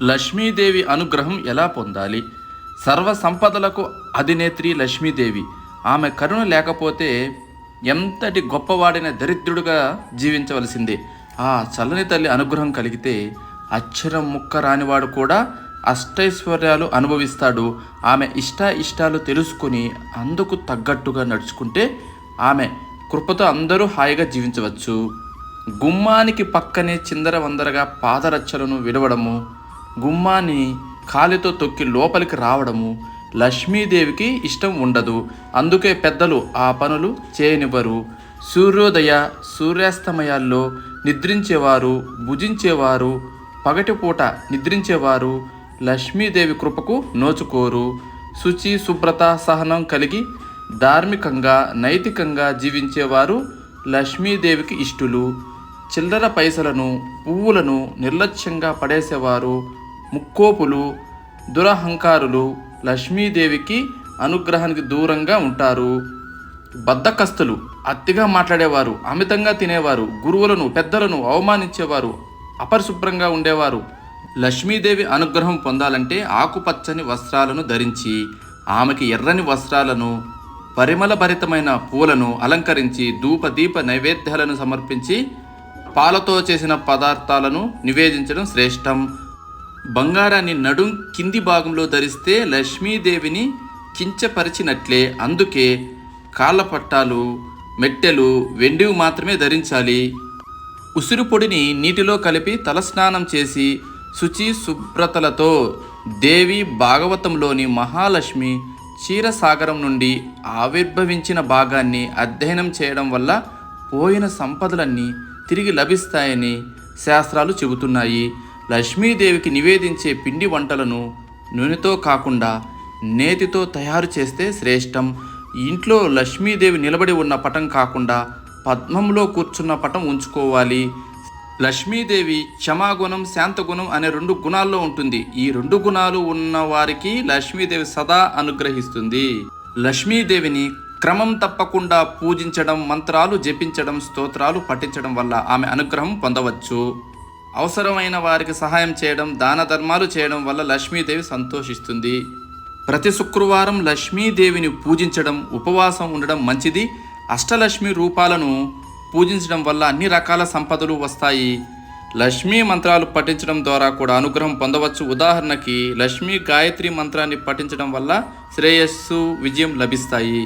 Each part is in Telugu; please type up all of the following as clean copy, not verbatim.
లక్ష్మీదేవి అనుగ్రహం ఎలా పొందాలి? సర్వ సంపదలకు అధినేత్రి లక్ష్మీదేవి. ఆమె కరుణ లేకపోతే ఎంతటి గొప్పవాడైన దరిద్రుడుగా జీవించవలసిందే. ఆ చల్లని తల్లి అనుగ్రహం కలిగితే అక్షరం ముక్క రానివాడు కూడా అష్టైశ్వర్యాలు అనుభవిస్తాడు. ఆమె ఇష్టాలు తెలుసుకుని అందుకు తగ్గట్టుగా నడుచుకుంటే ఆమె కృపతో అందరూ హాయిగా జీవించవచ్చు. గుమ్మానికి పక్కనే చిందరవందరగా పాదరచ్చలను విడవడము, గుమ్మాన్ని కాలితో తొక్కి లోపలికి రావడము లక్ష్మీదేవికి ఇష్టం ఉండదు. అందుకే పెద్దలు ఆ పనులు చేయనివ్వరు. సూర్యోదయ సూర్యాస్తమయాల్లో నిద్రించేవారు, భుజించేవారు, పగటిపూట నిద్రించేవారు లక్ష్మీదేవి కృపకు నోచుకోరు. శుచి శుభ్రత సహనం కలిగి ధార్మికంగా నైతికంగా జీవించేవారు లక్ష్మీదేవికి ఇష్టులు. చిల్లర పైసలను పువ్వులను నిర్లక్ష్యంగా పడేసేవారు, ముక్కోపులు, దురహంకారులు లక్ష్మీదేవికి అనుగ్రహానికి దూరంగా ఉంటారు. బద్ధకస్తులు, అతిగా మాట్లాడేవారు, అమితంగా తినేవారు, గురువులను పెద్దలను అవమానించేవారు, అపరిశుభ్రంగా ఉండేవారు లక్ష్మీదేవి అనుగ్రహం పొందాలంటే ఆకుపచ్చని వస్త్రాలను ధరించి ఆమెకి ఎర్రని వస్త్రాలను పరిమళభరితమైన పూలను అలంకరించి ధూపదీప నైవేద్యాలను సమర్పించి పాలతో చేసిన పదార్థాలను నివేదించడం శ్రేష్టం. బంగారాన్ని నడుం కింది భాగంలో ధరిస్తే లక్ష్మీదేవిని కించపరిచినట్లే. అందుకే కాళ్ళపట్టాలు, మెట్టెలు వెండివి మాత్రమే ధరించాలి. ఉసిరు పొడిని నీటిలో కలిపి తలస్నానం చేసి శుచి శుభ్రతలతో దేవి భాగవతంలోని మహాలక్ష్మి క్షీరసాగరం నుండి ఆవిర్భవించిన భాగాన్ని అధ్యయనం చేయడం వల్ల పోయిన సంపదలన్నీ తిరిగి లభిస్తాయని శాస్త్రాలు చెబుతున్నాయి. లక్ష్మీదేవికి నివేదించే పిండి వంటలను నూనెతో కాకుండా నేతితో తయారు చేస్తే శ్రేష్టం. ఇంట్లో లక్ష్మీదేవి నిలబడి ఉన్న పటం కాకుండా పద్మంలో కూర్చున్న పటం ఉంచుకోవాలి. లక్ష్మీదేవి క్షమాగుణం, శాంతగుణం అనే 2 గుణాల్లో ఉంటుంది. ఈ 2 గుణాలు ఉన్న వారికి లక్ష్మీదేవి సదా అనుగ్రహిస్తుంది. లక్ష్మీదేవిని క్రమం తప్పకుండా పూజించడం, మంత్రాలు జపించడం, స్తోత్రాలు పఠించడం వల్ల ఆమె అనుగ్రహం పొందవచ్చు. అవసరమైన వారికి సహాయం చేయడం, దాన ధర్మాలు చేయడం వల్ల లక్ష్మీదేవి సంతోషిస్తుంది. ప్రతి శుక్రవారం లక్ష్మీదేవిని పూజించడం, ఉపవాసం ఉండడం మంచిది. అష్టలక్ష్మి రూపాలను పూజించడం వల్ల అన్ని రకాల సంపదలు వస్తాయి. లక్ష్మీ మంత్రాలు పఠించడం ద్వారా కూడా అనుగ్రహం పొందవచ్చు. ఉదాహరణకి లక్ష్మీ గాయత్రి మంత్రాన్ని పఠించడం వల్ల శ్రేయస్సు, విజయం లభిస్తాయి.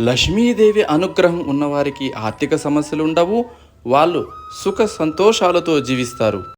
లక్ష్మీదేవి అనుగ్రహం ఉన్నవారికి ఆర్థిక సమస్యలు ఉండవు. వాళ్ళు సుఖ సంతోషాలతో జీవిస్తారు.